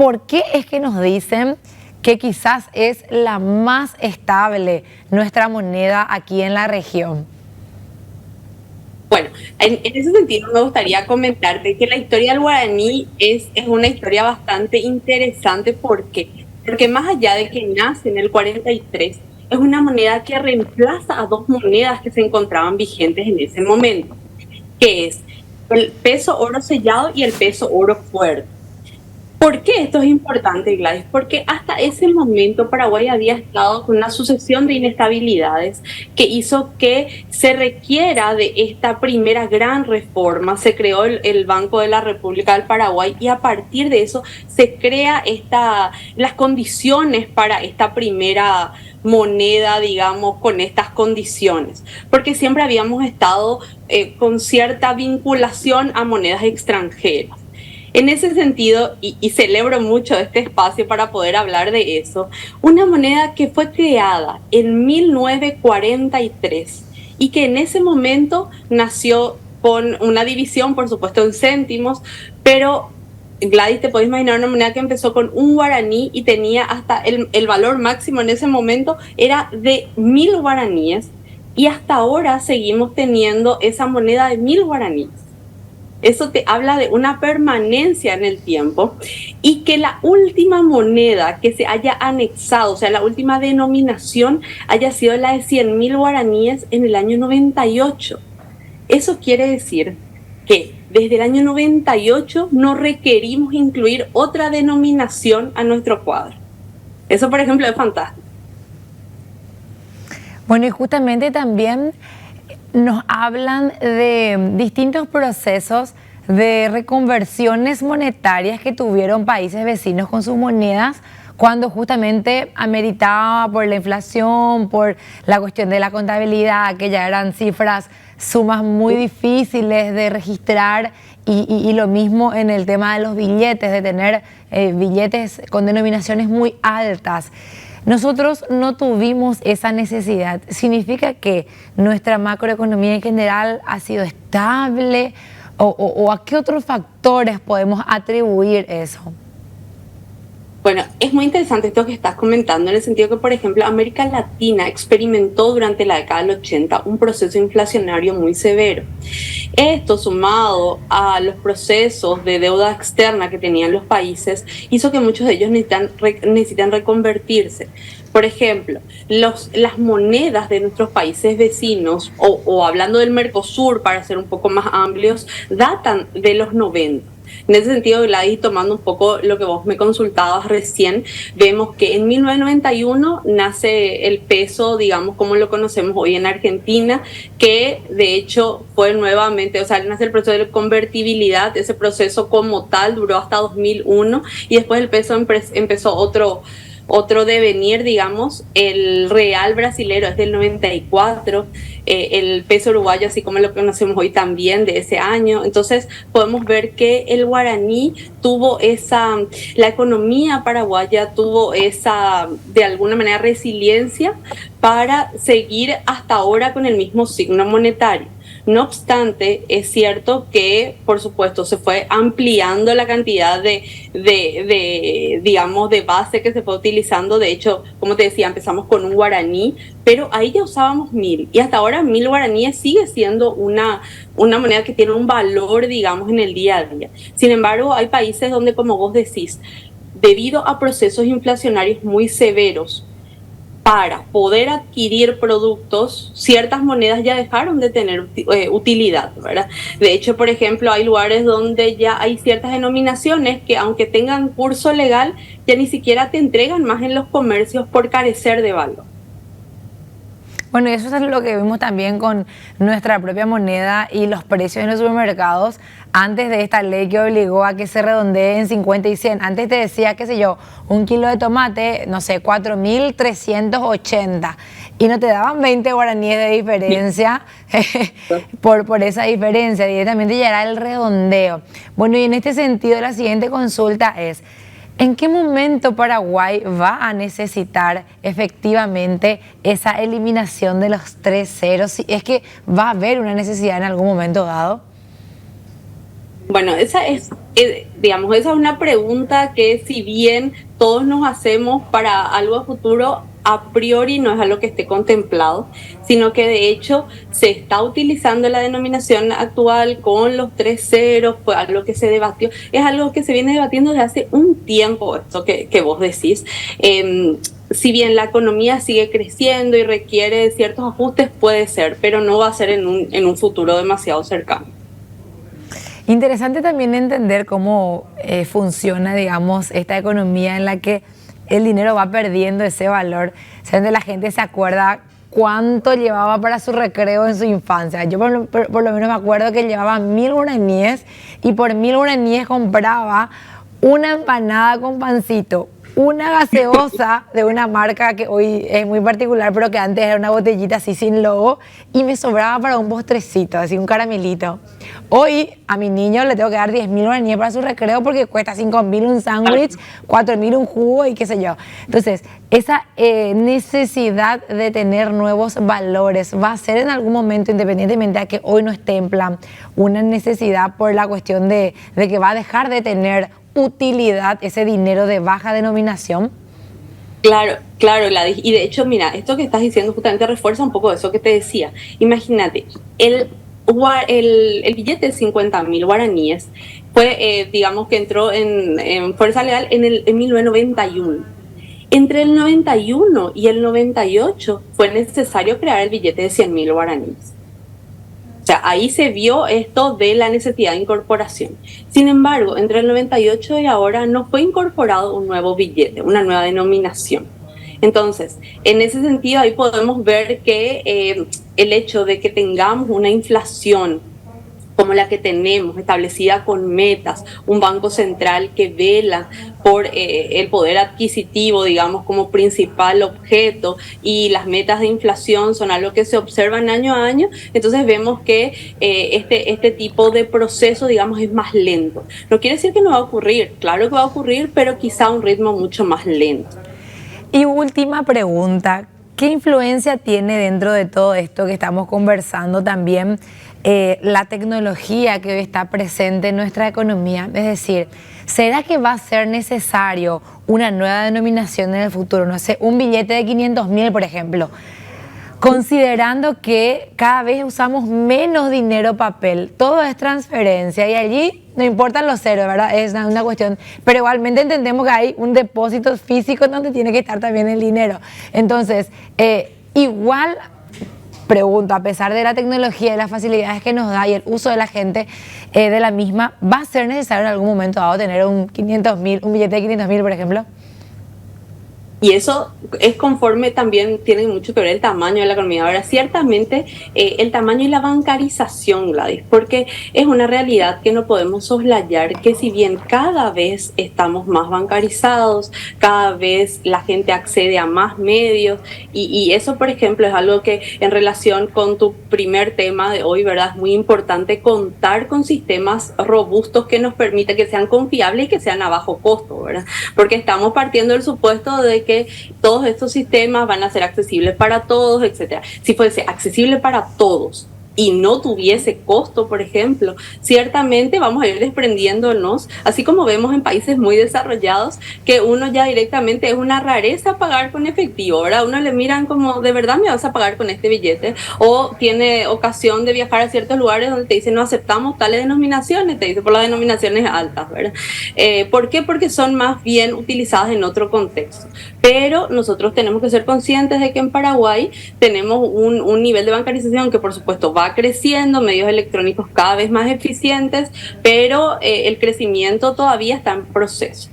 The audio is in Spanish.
¿por qué es que nos dicen que quizás es la más estable nuestra moneda aquí en la región? Bueno, en ese sentido me gustaría comentarte que la historia del guaraní es una historia bastante interesante. ¿Por qué? Porque más allá de que nace en el 43, es una moneda que reemplaza a dos monedas que se encontraban vigentes en ese momento, que es el peso oro sellado y el peso oro fuerte. ¿Por qué esto es importante, Gladys? Porque hasta ese momento Paraguay había estado con una sucesión de inestabilidades que hizo que se requiera de esta primera gran reforma. Se creó el Banco de la República del Paraguay y a partir de eso se crea las condiciones para esta primera moneda, digamos, con estas condiciones. Porque siempre habíamos estado con cierta vinculación a monedas extranjeras. En ese sentido, y celebro mucho este espacio para poder hablar de eso, una moneda que fue creada en 1943 y que en ese momento nació con una división, por supuesto, en céntimos, pero Gladys, te podés imaginar una moneda que empezó con un guaraní y tenía hasta el valor máximo en ese momento era de 1000 guaraníes, y hasta ahora seguimos teniendo esa moneda de 1000 guaraníes. Eso te habla de una permanencia en el tiempo, y que la última moneda que se haya anexado, o sea, la última denominación, haya sido la de 100.000 guaraníes en el año 98. Eso quiere decir que desde el año 98 no requerimos incluir otra denominación a nuestro cuadro. Eso, por ejemplo, es fantástico. Bueno, y justamente también nos hablan de distintos procesos de reconversiones monetarias que tuvieron países vecinos con sus monedas cuando justamente ameritaba por la inflación, por la cuestión de la contabilidad, que ya eran sumas muy difíciles de registrar, y lo mismo en el tema de los billetes, de tener billetes con denominaciones muy altas. Nosotros no tuvimos esa necesidad. ¿Significa que nuestra macroeconomía en general ha sido estable? ¿O a qué otros factores podemos atribuir eso? Bueno, es muy interesante esto que estás comentando, en el sentido que, por ejemplo, América Latina experimentó durante la década del 80 un proceso inflacionario muy severo. Esto, sumado a los procesos de deuda externa que tenían los países, hizo que muchos de ellos necesitan reconvertirse. Por ejemplo, las monedas de nuestros países vecinos, o hablando del Mercosur, para ser un poco más amplios, datan de los 90. En ese sentido, Gladys, tomando un poco lo que vos me consultabas recién, vemos que en 1991 nace el peso, digamos, como lo conocemos hoy en Argentina, que de hecho fue nuevamente, o sea, nace el proceso de convertibilidad. Ese proceso como tal duró hasta 2001, y después el peso empezó otro devenir, digamos. El real brasilero es del 94, el peso uruguayo, así como lo conocemos hoy, también de ese año. Entonces podemos ver que el guaraní tuvo la economía paraguaya tuvo esa, de alguna manera, resiliencia para seguir hasta ahora con el mismo signo monetario. No obstante, es cierto que, por supuesto, se fue ampliando la cantidad digamos, de base que se fue utilizando. De hecho, como te decía, empezamos con un guaraní, pero ahí ya usábamos 1000, y hasta ahora 1000 guaraníes sigue siendo una moneda que tiene un valor, digamos, en el día a día. Sin embargo, hay países donde, como vos decís, debido a procesos inflacionarios muy severos, para poder adquirir productos, ciertas monedas ya dejaron de tener utilidad, ¿verdad? De hecho, por ejemplo, hay lugares donde ya hay ciertas denominaciones que, aunque tengan curso legal, ya ni siquiera te entregan más en los comercios por carecer de valor. Bueno, y eso es lo que vimos también con nuestra propia moneda y los precios en los supermercados antes de esta ley que obligó a que se redondee en 50 y 100. Antes te decía, qué sé yo, un kilo de tomate, no sé, 4.380, y no te daban 20 guaraníes de diferencia por esa diferencia. Directamente ya era el redondeo. Bueno, y en este sentido la siguiente consulta es: ¿en qué momento Paraguay va a necesitar efectivamente esa eliminación de los 3 ceros? Si es que va a haber una necesidad en algún momento dado. Bueno, digamos, esa es una pregunta que si bien todos nos hacemos para algo a futuro, a priori no es algo que esté contemplado, sino que de hecho se está utilizando la denominación actual con los 3 ceros, fue algo que se debatió, es algo que se viene debatiendo desde hace un tiempo, esto que vos decís. Si bien la economía sigue creciendo y requiere ciertos ajustes, puede ser, pero no va a ser en un futuro demasiado cercano. Interesante también entender cómo funciona, digamos, esta economía en la que el dinero va perdiendo ese valor. O sea, donde la gente se acuerda cuánto llevaba para su recreo en su infancia. Yo por lo menos me acuerdo que llevaba 1000 guaraníes y por 1000 guaraníes compraba una empanada con pancito, una gaseosa de una marca que hoy es muy particular, pero que antes era una botellita así sin logo, y me sobraba para un postrecito, así un caramelito. Hoy a mi niño le tengo que dar 10.000 guaraníes para su recreo porque cuesta 5.000 un sándwich, 4.000 un jugo y qué sé yo. Entonces, esa necesidad de tener nuevos valores va a ser en algún momento, independientemente de que hoy no esté en plan, una necesidad por la cuestión de que va a dejar de tener utilidad ese dinero de baja denominación. Claro, claro, Gladys. Y de hecho, mira, esto que estás diciendo justamente refuerza un poco eso que te decía. Imagínate, el billete de 50.000 guaraníes fue, digamos que entró en fuerza legal en 1991. Entre el 91 y el 98 fue necesario crear el billete de 100.000 guaraníes. O sea, ahí se vio esto de la necesidad de incorporación. Sin embargo, entre el 98 y ahora no fue incorporado un nuevo billete, una nueva denominación. Entonces, en ese sentido, ahí podemos ver que el hecho de que tengamos una inflación como la que tenemos, establecida con metas, un banco central que vela por el poder adquisitivo, digamos, como principal objeto, y las metas de inflación son algo que se observan año a año, entonces vemos que este tipo de proceso, digamos, es más lento. No quiere decir que no va a ocurrir, claro que va a ocurrir, pero quizá a un ritmo mucho más lento. Y última pregunta, ¿qué influencia tiene dentro de todo esto que estamos conversando también la tecnología que hoy está presente en nuestra economía? Es decir, ¿será que va a ser necesario una nueva denominación en el futuro? No sé, un billete de 500.000, por ejemplo. Considerando que cada vez usamos menos dinero papel, todo es transferencia y allí no importan los ceros, ¿verdad? Es una cuestión, pero igualmente entendemos que hay un depósito físico donde tiene que estar también el dinero. Entonces, igual, pregunto, a pesar de la tecnología y las facilidades que nos da y el uso de la gente de la misma, ¿va a ser necesario en algún momento dado tener un billete de 500.000, por ejemplo? Y eso es conforme también tiene mucho que ver el tamaño de la economía. Ahora, ciertamente el tamaño y la bancarización, Gladys, porque es una realidad que no podemos soslayar, que si bien cada vez estamos más bancarizados, cada vez la gente accede a más medios, y eso, por ejemplo, es algo que en relación con tu primer tema de hoy, ¿verdad? Es muy importante contar con sistemas robustos que nos permitan que sean confiables y que sean a bajo costo, ¿verdad? Porque estamos partiendo del supuesto de que todos estos sistemas van a ser accesibles para todos, etcétera. Si fuese accesible para todos y no tuviese costo, por ejemplo, ciertamente vamos a ir desprendiéndonos, así como vemos en países muy desarrollados, que uno ya directamente es una rareza pagar con efectivo, ¿verdad? Uno le miran como, ¿de verdad me vas a pagar con este billete? O tiene ocasión de viajar a ciertos lugares donde te dicen, no aceptamos tales denominaciones, te dicen por las denominaciones altas, ¿verdad? ¿Por qué? Porque son más bien utilizadas en otro contexto. Pero nosotros tenemos que ser conscientes de que en Paraguay tenemos un nivel de bancarización que por supuesto va creciendo, medios electrónicos cada vez más eficientes, pero el crecimiento todavía está en proceso.